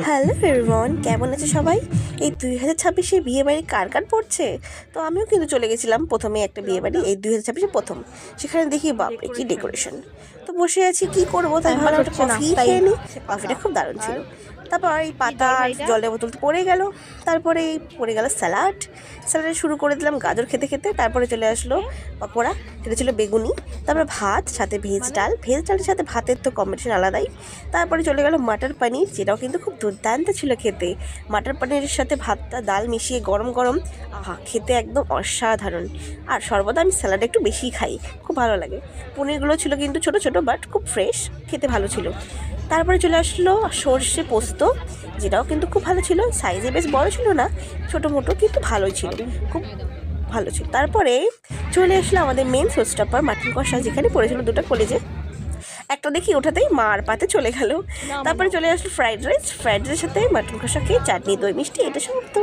Hello everyone, কেমন আছে সবাই? এই 2026-এ বিয়েবাড়ি কার কার পড়ছে? তো আমিও কিন্তু চলে গেছিলাম প্রথমে একটা বিয়েবাড়ি, এই 2026-এ প্রথম। সেখানে দেখি বাপরে কি ডেকোরেশন। তো বসে আছি, কি করবো, তাই ভাবলাম একটা কফি খেয়ে নিই। কফিটা খুব দারুণ ছিল। তারপর এই পাতা আর জলের বোতল তো পড়ে গেল। তারপরে পড়ে গেল স্যালাড শুরু করে দিলাম গাজর খেতে খেতে। তারপরে চলে আসলো পকোড়া, সেটা ছিল বেগুনি। তারপরে ভাত, সাথে ভেজ ডালের সাথে ভাতের তো কম্বিনেশন আলাদাই। তারপরে চলে গেল মাটার পনির, যেটাও কিন্তু খুব দুর্দান্ত ছিল খেতে। মাটার পনিরের সাথে ভাতটা ডাল মিশিয়ে গরম গরম, আহা, খেতে একদম অসাধারণ। আর সর্বদা আমি স্যালাড একটু বেশি খাই, খুব ভালো লাগে। পনিরগুলো ছিল কিন্তু ছোট ছোট, বাট খুব ফ্রেশ, খেতে ভালো ছিল। তারপরে চলে আসলো সর্ষে পোস্ত, যেটাও কিন্তু খুব ভালো ছিল। সাইজে বেশ বড় ছিল না, ছোটো মোটো, কিন্তু ভালোই ছিল, খুব ভালো ছিল। তারপরে চলে আসলো আমাদের মেন শোস্টপার মাটন কষা, যেখানে পড়েছিল দুটো কলেজে। একটা দেখি ওঠাতেই মার পাতে চলে গেল। তারপরে চলে আসলো ফ্রাইড রাইসের সাথে মাটন কষা খেয়ে চাটনি, দই, মিষ্টি, এটা সব তো